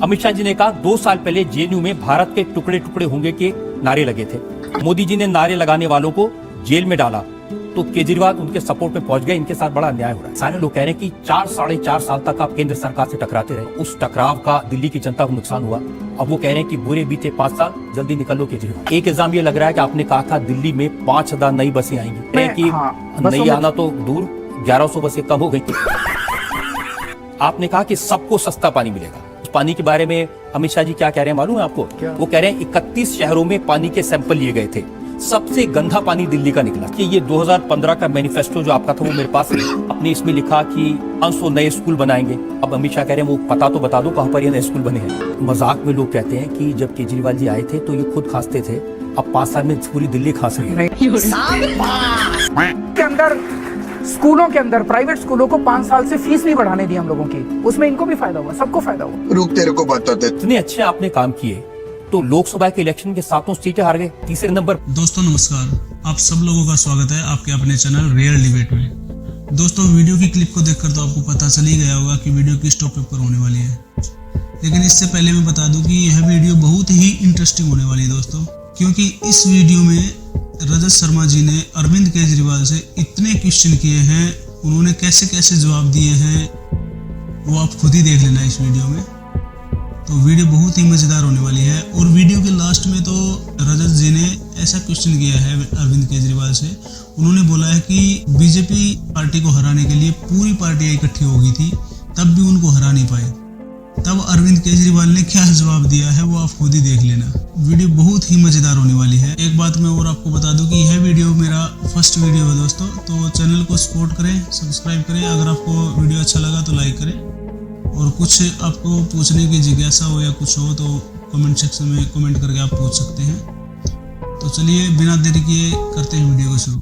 अमित शाह जी ने कहा 2 साल पहले जेएनयू में भारत के टुकड़े टुकड़े होंगे के नारे लगे थे। मोदी जी ने नारे लगाने वालों को जेल में डाला तो केजरीवाल उनके सपोर्ट में पहुंच गए। इनके साथ बड़ा अन्याय हो रहा है। सारे लोग कह रहे हैं कि 4-4.5 साल तक आप केंद्र सरकार से टकराते रहे, उस टकराव का दिल्ली की जनता को नुकसान हुआ। अब वो कह रहे हैं कि बुरे बीते 5 साल, जल्दी निकल लो केजरीवाल। एक इल्जाम ये लग रहा है कि आपने कहा था दिल्ली में 5,000 नई बसें आएंगी, नई आना तो दूर 1100 बसें कम हो गई। आपने कहा कि सबको सस्ता पानी मिलेगा। उस पानी के बारे में अमित शाह जी क्या कह रहे हैं मालूम है आपको? वो कह रहे हैं 31 शहरों में पानी के सैंपल लिए गए थे, सबसे गंदा पानी दिल्ली का निकला। कि ये 2015 का मैनिफेस्टो जो आपका था वो मेरे पास है। आपने इसमें लिखा कि 500 नए स्कूल बनाएंगे। अब अमित शाह कह रहे हैं वो पता तो बता दो कहां पर ये नए स्कूल बने हैं। मजाक में लोग कहते हैं कि जब केजरीवाल जी आए थे तो ये खुद खांसते थे, अब 5 साल में पूरी दिल्ली खांस रही है। के अंदर स्कूलों के अंदर प्राइवेट स्कूलों को 5 साल से फीस नहीं बढ़ाने दी हम लोगों की, उसमें इनको भी फायदा हुआ, सबको फायदा हुआ। रुक तेरे को बताते। इतने अच्छे आपने काम किए तो लोकसभा के इलेक्शन के 7 सीटें हार गए, तीसरे नंबर। दोस्तों नमस्कार, आप सब लोगों का स्वागत है आपके अपने चैनल रियल डिबेट में। दोस्तों वीडियो की क्लिप को देखकर तो आपको पता चल ही गया होगा कि वीडियो किस टॉपिक पर होने वाली है, लेकिन इससे पहले मैं बता दूं कि यह वीडियो बहुत ही इंटरेस्टिंग होने वाली है दोस्तों, क्योंकि इस वीडियो में रजत शर्मा जी ने अरविंद केजरीवाल से इतने क्वेश्चन किए हैं, उन्होंने कैसे कैसे जवाब दिए हैं वो आप खुद ही देख लेना इस वीडियो में। तो वीडियो बहुत ही मज़ेदार होने वाली है। और वीडियो के लास्ट में तो रजत जी ने ऐसा क्वेश्चन किया है अरविंद केजरीवाल से, उन्होंने बोला है कि बीजेपी पार्टी को हराने के लिए पूरी पार्टियां इकट्ठी हो गई थी, तब भी उनको हरा नहीं पाए। तब अरविंद केजरीवाल ने क्या जवाब दिया है वो आप खुद ही देख लेना। वीडियो बहुत ही मज़ेदार होने वाली है। एक बात मैं और आपको बता दूं कि यह वीडियो मेरा फर्स्ट वीडियो है दोस्तों, तो चैनल को सपोर्ट करें, सब्सक्राइब करें। अगर आपको वीडियो अच्छा लगा तो लाइक करें, और कुछ आपको पूछने की जिज्ञासा हो या कुछ हो तो कमेंट सेक्शन में कमेंट करके आप पूछ सकते हैं। तो चलिए बिना देरी किए करते हैं वीडियो को शुरू।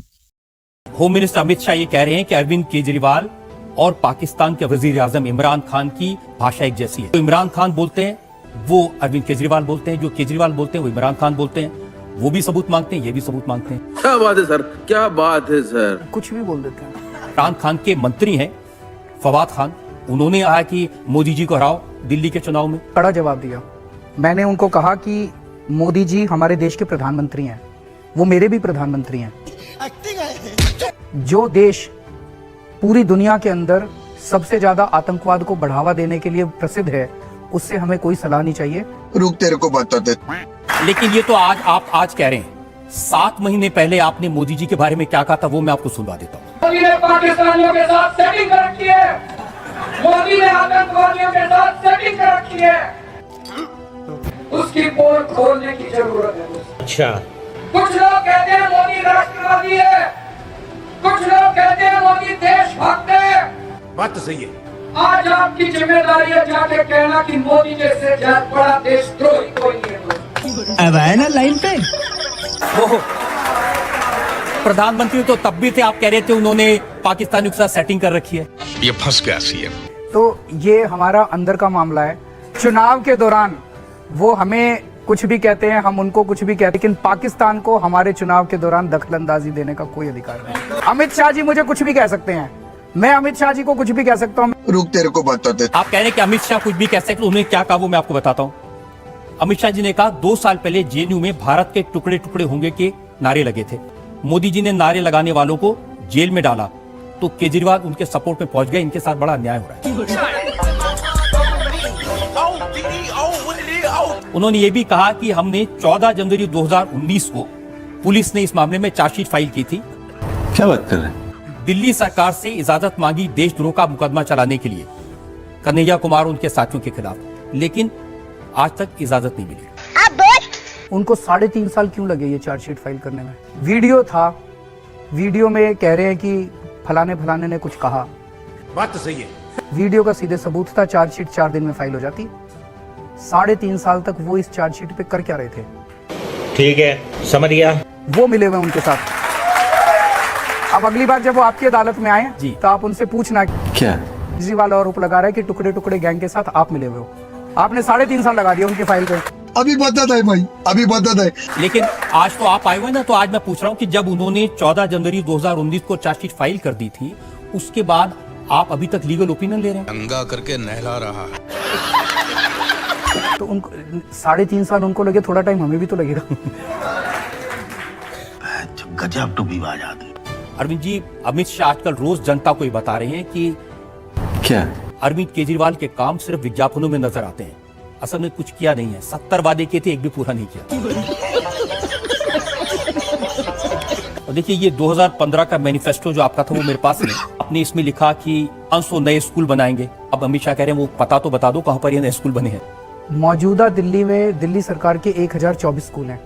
होम मिनिस्टर अमित शाह ये कह रहे हैं कि अरविंद केजरीवाल और पाकिस्तान के वजीर आजम इमरान खान की भाषा एक जैसी है। तो इमरान खान बोलते हैं वो अरविंद केजरीवाल बोलते हैं, जो केजरीवाल बोलते हैं वो इमरान खान बोलते हैं। वो भी सबूत मांगते हैं, ये भी सबूत मांगते हैं। क्या बात है सर, क्या बात है सर, कुछ भी बोल देते हैं। इमरान खान के मंत्री हैं फवाद खान, उन्होंने कहा कि मोदी जी को हराओ दिल्ली के चुनाव में। कड़ा जवाब दिया। मैंने उनको कहा कि मोदी जी हमारे देश के प्रधानमंत्री हैं, वो मेरे भी प्रधानमंत्री हैं। जो देश पूरी दुनिया के अंदर सबसे ज्यादा आतंकवाद को बढ़ावा देने के लिए प्रसिद्ध है, उससे हमें कोई सलाह नहीं चाहिए। रुक तेरे को बताते। लेकिन ये तो आप आज कह रहे हैं, 7 महीने पहले आपने मोदी जी के बारे में क्या कहा था वो मैं आपको सुनवा देता हूँ। मोदी ने पाकिस्तानियों के साथ सेटिंग कर रखी है, मोदी ने आतंकवादियों के साथ सेटिंग कर रखी है, उसकी पोल खोलने की जरूरत है। अच्छा, कुछ लोग कहते हैं मोदी राष्ट्रवादी है, कुछ लोग कहते हैं मोदी देशभक्त है। बात तो सही है। आज आपकी जिम्मेदारी है जाके कहना कि मोदी जैसे बड़ा देशद्रोही कोई नहीं है। अब आए ना लाइन पे। प्रधानमंत्री तो तब भी थे, आप कह रहे थे उन्होंने पाकिस्तानियों के साथ सेटिंग कर रखी है। ये फंस गया सीएम। तो ये हमारा अंदर का मामला है। चुनाव के दौरान वो हमें कुछ भी कहते हैं, हम उनको कुछ भी कहते हैं, लेकिन पाकिस्तान को हमारे चुनाव के दौरान दखलंदाजी देने का कोई अधिकार नहीं। अमित शाह जी मुझे कुछ भी कह सकते हैं, मैं अमित शाह जी को कुछ भी कह सकता हूँ। रुक तेरे को बताते। आप कह रहे हैं कि अमित शाह कुछ भी कह सकते, उन्होंने क्या कहा वो मैं आपको बताता हूँ। अमित शाह जी ने कहा 2 साल पहले जेएनयू में भारत के टुकड़े टुकड़े होंगे के नारे लगे थे। मोदी जी ने नारे लगाने वालों को जेल में डाला तो केजरीवाल उनके सपोर्ट में पहुंच गए। इनके साथ बड़ा अन्याय हो रहा है। उन्होंने ये भी कहा कि हमने 14 जनवरी 2019 को पुलिस ने इस मामले में चार्जशीट फाइल की थी। क्या बात कर रहे हैं? दिल्ली सरकार से इजाजत मांगी देशद्रोह का मुकदमा चलाने के लिए कन्हैया कुमार और उनके साथियों के खिलाफ, लेकिन आज तक इजाजत नहीं मिली। उनको 3.5 साल क्यों लगे ये चार्जशीट फाइल करने में? वीडियो था, वीडियो में कह रहे हैं कि फलाने ने कुछ कहा। बात तो सही है। वीडियो का सीधे सबूत था, चार्जशीट 4 दिन में फाइल हो जाती। 3.5 साल तक वो इस चार्जशीट पे कर क्या रहे थे? ठीक है, समझ गया। वो मिले हुए उनके साथ। अब अगली बार जब वो आपकी अदालत में आए जी, तो आप उनसे पूछना क्या केजरीवाल आरोप लगा रहा है कि टुकड़े टुकड़े गैंग के साथ आप मिले हुए हो। आपने 3.5 साल लगा दिया उनकी फाइल पे। अभी बता दे भाई, अभी बता दे। लेकिन आज तो आप आए हुए ना, तो आज मैं पूछ रहा हूँ कि जब उन्होंने 14 जनवरी 2019 को चार्जशीट फाइल कर दी थी, उसके बाद आप अभी तक लीगल ओपिनियन ले रहे हैं। दंगा करके नहला रहा है। तो उनको 3.5 साल उनको लगे, थोड़ा टाइम हमें भी तो लगेगा। गजब टू भी बाज आदमी। अरविंद जी, अमित शाह आजकल रोज जनता को ये बता रहे हैं कि क्या? अरविंद केजरीवाल के काम सिर्फ विज्ञापनों में नजर आते हैं, असल में कुछ किया नहीं है। 70 वादे किए थे, एक भी पूरा नहीं किया। और देखिए, ये 2015 का मैनिफेस्टो जो आपका था वो मेरे पास है। आपने इसमें लिखा कि 500 नए स्कूल बनाएंगे। अब अमित शाह कह रहे हैं वो पता तो बता दो कहां पर ये नए स्कूल बने हैं। मौजूदा दिल्ली में दिल्ली सरकार के 1024 स्कूल हैं।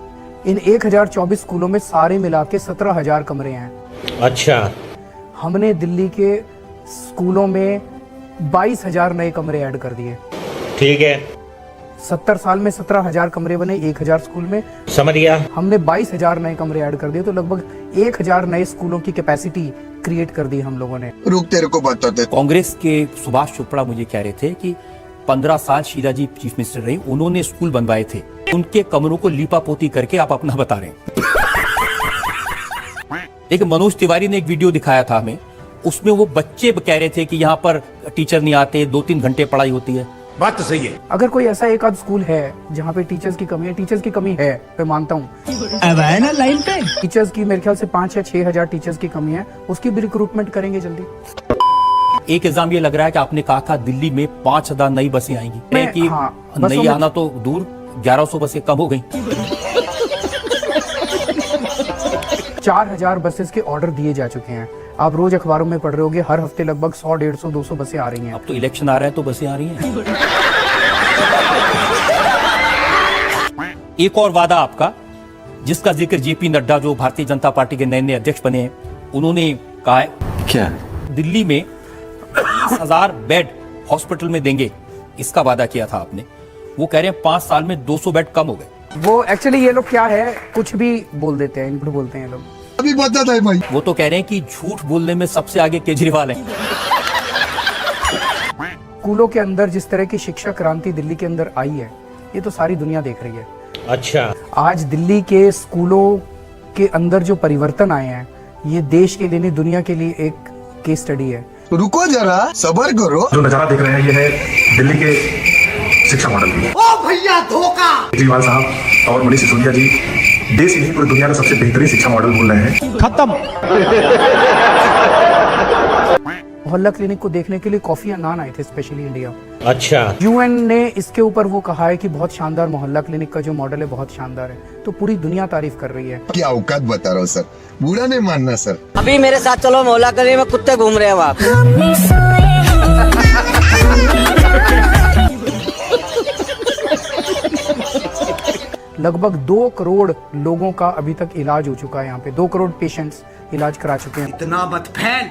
इन 1024 स्कूलों में सारे मिला के 17,000 कमरे हैं। अच्छा, हमने दिल्ली के स्कूलों में 22,000 नए कमरे ऐड कर दिए। ठीक है, 70 साल में 17,000 कमरे बने 1000 स्कूल में। समझ गया। हमने 22,000 नए कमरे ऐड कर दिए, तो लगभग 1000 नए स्कूलों की कैपेसिटी क्रिएट कर दी हम लोगों ने। रुक, तेरे को बताते। कांग्रेस के सुभाष चोपड़ा मुझे कह रहे थे कि 15 साल शीला जी चीफ मिनिस्टर रही, उन्होंने स्कूल बनवाए थे, उनके कमरों को लीपा पोती करके आप अपना बता रहे हैं। लेकिन मनोज तिवारी ने एक वीडियो दिखाया था हमें, उसमें वो बच्चे कह रहे थे कि यहाँ पर टीचर नहीं आते, 2-3 घंटे पढ़ाई होती है। बात तो सही है। अगर कोई ऐसा एक आध स्कूल है जहाँ पे टीचर्स की कमी है, टीचर्स की कमी है, मैं मानता हूँ। टीचर्स की मेरे ख्याल से 5 या 6,000 टीचर्स की कमी है, उसकी भी रिक्रूटमेंट करेंगे जल्दी। एक इल्जाम ये लग रहा है कि आपने कहा था दिल्ली में 5,000 नई बसें आएंगी, कि हाँ, नई आना तो दूर 1100 बसें कम हो गई। 4,000 बसेस के ऑर्डर दिए जा चुके हैं। आप रोज अखबारों में पढ़ रहे होगे, हर हफ्ते लगभग 100, 150, 200 बसें आ रही हैं। अब तो इलेक्शन आ रहा है तो बसें आ रही हैं। एक और वादा आपका, जिसका जिक्र जेपी नड्डा जो भारतीय जनता पार्टी के नए अध्यक्ष बने हैं, उन्होंने कहा है क्या? दिल्ली में 30,000 बेड हॉस्पिटल में देंगे, इसका वादा किया था आपने। वो कह रहे हैं 5 साल में 200 बेड कम हो गए। वो एक्चुअली ये लोग क्या है, कुछ भी बोल देते हैं, इनको बोलते हैं लोग। अभी बता दे भाई। वो तो कह रहे हैं कि झूठ बोलने में सबसे आगे केजरीवाल हैं। स्कूलों के अंदर जिस तरह की शिक्षा क्रांति दिल्ली के अंदर आई है, ये तो सारी दुनिया देख रही है। अच्छा, आज दिल्ली के स्कूलों के अंदर जो परिवर्तन आए हैं, ये देश के लिए नहीं, दुनिया के लिए एक केस स्टडी है। रुको जरा, सबर करो। जो नजारा देख रहे हैं ये है दिल्ली के शिक्षा मॉडल की। ओ भैया धोखा। केजरीवाल साहब और मनीष सिसोदिया जी देश ही नहीं पूरी दुनिया का सबसे बेहतरीन शिक्षा मॉडल बोल रहे हैं। खत्म। मोहल्ला क्लिनिक को देखने के लिए कॉफी या नान आए थे स्पेशली इंडिया। अच्छा, यूएन ने इसके ऊपर वो कहा है कि बहुत शानदार मोहल्ला क्लिनिक का जो मॉडल है बहुत शानदार है, तो पूरी दुनिया तारीफ कर रही है। क्या औकात बता रहा हूँ सर, बुरा नहीं मानना सर। अभी मेरे साथ चलो, मोहल्ला गली में कुत्ते घूम रहे हैं वहाँ। लगभग 2 करोड़ लोगों का अभी तक इलाज हो चुका है यहाँ पे। 2 करोड़ पेशेंट्स इलाज करा चुके हैं। इतना मत फैल,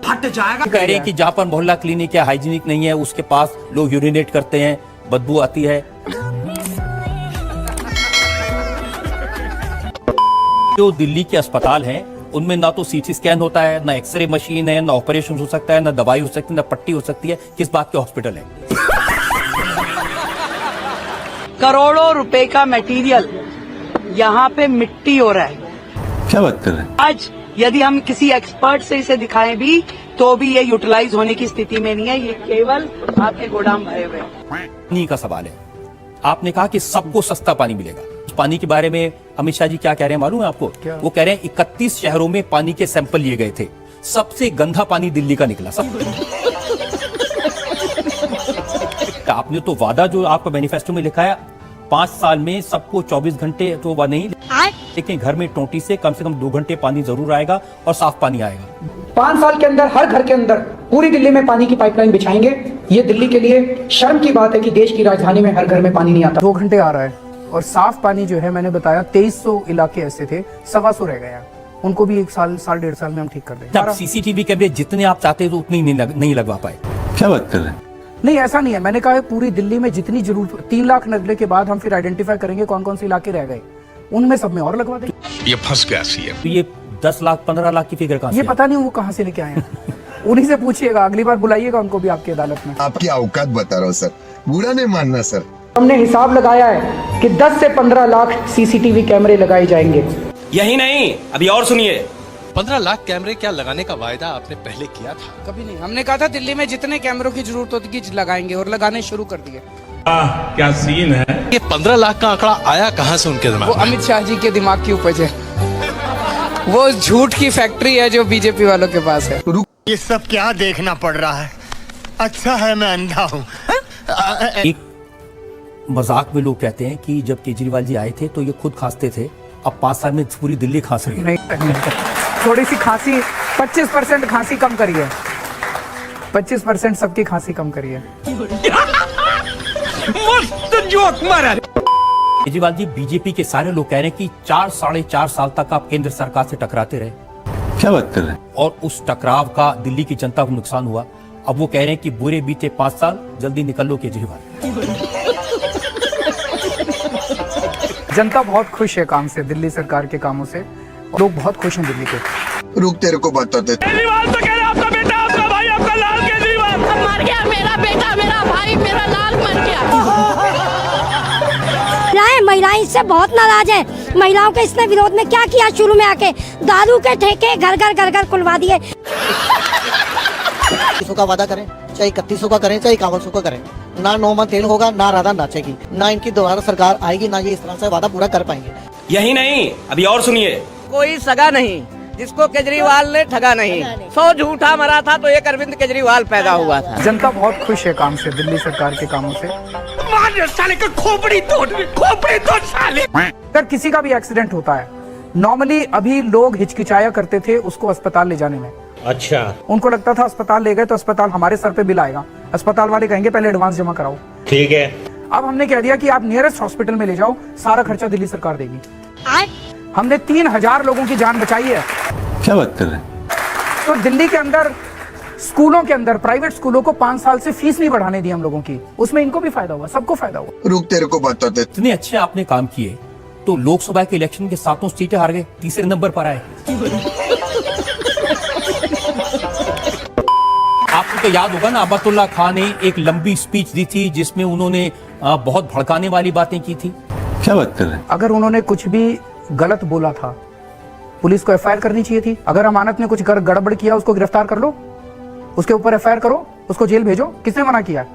फट जाएगा। कह रहे हैं कि जहाँ पर मोहल्ला क्लिनिक या हाइजीनिक नहीं है, उसके पास लोग यूरिनेट करते हैं, बदबू आती है। जो दिल्ली के अस्पताल हैं, उनमें ना तो सीटी स्कैन होता है, ना एक्सरे मशीन है, ना ऑपरेशन हो सकता है, ना दवाई हो सकती है, ना पट्टी हो सकती है। किस बात के हॉस्पिटल है? करोड़ों रुपए का मटेरियल यहाँ पे मिट्टी हो रहा है। क्या बात कर रहे हैं? आज यदि हम किसी एक्सपर्ट से इसे दिखाएं भी, तो भी ये यूटिलाइज होने की स्थिति में नहीं है। ये केवल आपके गोदाम भरे हुए हैं। पानी का सवाल है। आपने कहा कि सबको सस्ता पानी मिलेगा। पानी के बारे में अमित शाह जी क्या कह रहे हैं मालूम है आपको? वो कह रहे हैं 31 शहरों में पानी के सैंपल लिए गए थे, सबसे गंदा पानी दिल्ली का निकला। सब आपने तो वादा जो आपका मैनिफेस्टो में लिखा है 5 साल में सबको 24 घंटे, तो वह नहीं, लेकिन घर में टोंटी से कम 2 घंटे पानी जरूर आएगा और साफ पानी आएगा। 5 साल के अंदर हर घर के अंदर पूरी दिल्ली में पानी की पाइपलाइन बिछाएंगे। ये दिल्ली के लिए शर्म की बात है कि देश की राजधानी में हर घर में पानी नहीं आता। 2 घंटे आ रहा है। और साफ पानी जो है, मैंने बताया 2300 इलाके ऐसे थे, 125 रह गया। उनको भी 1 साल, 1.5 साल में हम ठीक कर देंगे। सीसीटीवी कैमरे जितने आप चाहते थे उतने नहीं लगवा पाए। क्या बात कर रहे हैं? नहीं, ऐसा नहीं है। मैंने कहा है पूरी दिल्ली में जितनी जरूरत, 3 लाख लगने के बाद हम फिर आइडेंटिफाई करेंगे कौन कौन से इलाके रह गए, उनमें सब में और लगवा देंगे। ये फंस गया सीएम। तो ये 10 लाख 15 लाख की फिगर कहां से? ये पता नहीं वो कहां से लेके आए हैं। उन्हीं से पूछिएगा, अगली बार बुलाइएगा उनको भी आपकी अदालत में। आपकी औकात बता रहा हूँ सर, बुरा नहीं मानना सर। हमने हिसाब लगाया है कि 10 से 15 लाख सीसीटीवी कैमरे लगाए जाएंगे। यही नहीं, अभी और सुनिए। 15 लाख कैमरे क्या लगाने का वायदा आपने पहले किया था? कभी नहीं। हमने कहा था दिल्ली में जितने कैमरों की जरूरत होगी लगाएंगे, और लगाने शुरू कर दिए। क्या सीन है। ये 15 लाख का आंकड़ा आया कहाँ से उनके दिमाग में? अमित शाह जी के दिमाग की उपज है। वो झूठ की फैक्ट्री है जो बीजेपी वालों के पास है। ये सब क्या देखना पड़ रहा है? अच्छा है मैं अंधा हूँ। एक मजाक में लोग कहते हैं कि जब केजरीवाल जी आए थे तो ये खुद खांसते थे, अब 5 साल में पूरी दिल्ली खांस रही है। नहीं, थोड़ी सी खांसी 25% खांसी कम करिए, 25% सबकी खांसी कम करिए। केजरीवाल जी, बीजेपी के सारे लोग कह रहे हैं कि 4-4.5 साल तक आप केंद्र सरकार से टकराते रहे क्या बात कर रहे हैं। और उस टकराव का दिल्ली की जनता को नुकसान हुआ। अब वो कह रहे हैं कि बुरे बीते 5 साल, जल्दी निकल लो केजरीवाल। जनता बहुत खुश है काम से, दिल्ली सरकार के कामों से। लोग बहुत खुश हैं दिल्ली के। रुक तेरे को बताते। केजरीवाल तो कह रहे आपका बेटा, आपका भाई, आपका लाल केजरीवाल मर गया। मेरा बेटा, मेरा भाई, मेरा लाल मर गया। महिलाएं इससे बहुत नाराज है। महिलाओं के इसने विरोध में क्या किया? शुरू में आके दारू के ठेके घर घर खुलवा दिए। 2100 का वादा करें, चाहे 3100 का करें, चाहे 5100 का करें, ना 9 मन तेल होगा, ना राधा नाचेगी, ना इनकी दोबारा सरकार आएगी, ना ये इस तरह से वादा पूरा कर पाएंगे। यही नहीं, अभी और सुनिए। कोई सगा नहीं जिसको केजरीवाल ने ठगा नहीं। 100 झूठा मरा था तो एक अरविंद केजरीवाल पैदा हुआ था। जनता बहुत खुश है काम से, दिल्ली सरकार के कामों से। साले का खोपड़ी तोड़ साले। अगर किसी का भी एक्सीडेंट होता है, नॉर्मली अभी लोग हिचकिचाया करते थे उसको अस्पताल ले जाने में। अच्छा, उनको लगता था अस्पताल ले गए तो अस्पताल हमारे सर पे बिल आएगा, अस्पताल वाले कहेंगे पहले एडवांस जमा कराओ। ठीक है। अब हमने कह दिया कि आप नियरेस्ट हॉस्पिटल में ले जाओ, सारा खर्चा दिल्ली सरकार देगी। हमने 3000 लोगों की जान बचाई है। क्या बात कर रहे हैं। तो दिल्ली के अंदर स्कूलों के अंदर, प्राइवेट स्कूलों को 5 साल से फीस नहीं बढ़ाने दी हम लोगों की, उसमें इनको भी फायदा हुआ, सबको फायदा हुआ। रुक तेरे को बताते। इतने अच्छे आपने काम किए तो लोकसभा के इलेक्शन के 7 सीटें हार गए, तीसरे नंबर पर आए। आपको तो याद होगा ना, अबातुल्ला खान ने एक लंबी स्पीच दी थी जिसमें उन्होंने बहुत भड़काने वाली बातें की थी। क्या बात कर रहे हैं। अगर उन्होंने कुछ भी गलत बोला था, पुलिस को एफआईआर करनी चाहिए थी। अगर अमानत में कुछ गड़बड़ किया, उसको गिरफ्तार कर लो, उसके ऊपर एफआईआर करो, उसको जेल भेजो। किसने मना किया?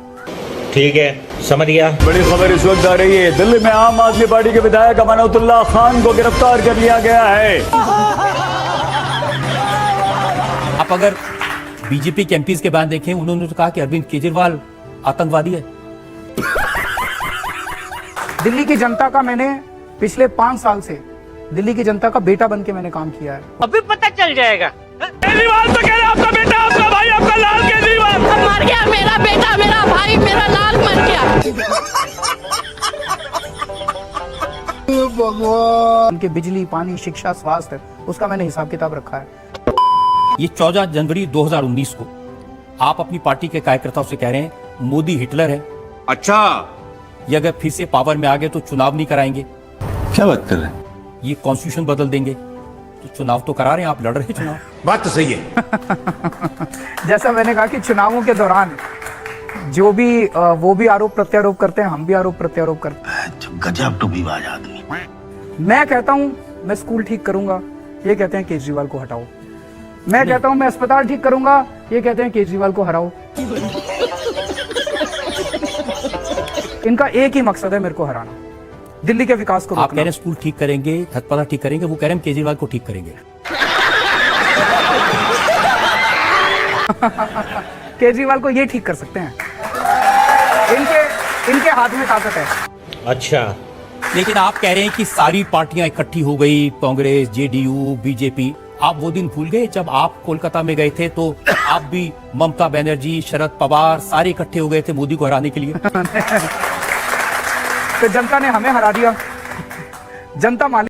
ठीक है, समझ गया। बड़ी खबर इस वक्त आ रही है, दिल्ली में आम आदमी पार्टी के विधायक अमानतुल्लाह खान को गिरफ्तार कर लिया गया है। आप अगर बीजेपी के एमपीज के बयान देखें, उन्होंने तो कहा कि अरविंद केजरीवाल आतंकवादी है। दिल्ली की जनता का मैंने पिछले 5 साल से दिल्ली की जनता का बेटा बन के मैंने काम किया है। अभी पता चल जाएगा। केजरीवाल तो कह रहे आपका बेटा, आपका भाई, आपका लाल केजरीवाल मर गया। मेरा बेटा, मेरा भाई, मेरा लाल मर गया। उनके बिजली, पानी, शिक्षा, स्वास्थ्य, उसका मैंने हिसाब किताब रखा है। ये 14 जनवरी 2019 को आप अपनी पार्टी के कार्यकर्ताओं से कह रहे हैं मोदी हिटलर है। अच्छा, ये अगर फिर से पावर में आ गए तो चुनाव नहीं कराएंगे, क्या बात कर रहे हैं। ये कॉन्स्टिट्यूशन बदल देंगे। तो चुनाव तो करा रहे हैं, आप लड़ रहे हैं चुनाव। बात तो सही है। जैसा मैंने कहा कि चुनावों के दौरान जो भी वो भी आरोप प्रत्यारोप करते हैं, हम भी आरोप प्रत्यारोप करते हैं। गजब टूबीबाज आदमी। मैं कहता हूं मैं स्कूल ठीक करूंगा, ये कहते हैं केजरीवाल को हटाओ। मैं कहता हूं मैं अस्पताल ठीक करूंगा, ये कहते हैं केजरीवाल को हटाओ। इनका एक ही मकसद है, मेरे को हराना, दिल्ली के विकास को आप कह रहे हैं स्कूल ठीक करेंगे, अस्पताल ठीक करेंगे, वो कह रहे हैं केजरीवाल को ठीक करेंगे। केजरीवाल को ये ठीक कर सकते हैं, इनके हाथ में ताकत है। अच्छा, लेकिन आप कह रहे हैं कि सारी पार्टियां इकट्ठी हो गई, कांग्रेस, जेडीयू, बीजेपी। आप वो दिन भूल गए जब आप कोलकाता में गए थे तो आप भी, ममता बनर्जी, शरद पवार, सारे इकट्ठे हो गए थे मोदी को हराने के लिए। तो जनता ने हमें हरा दिया। जनता मालिक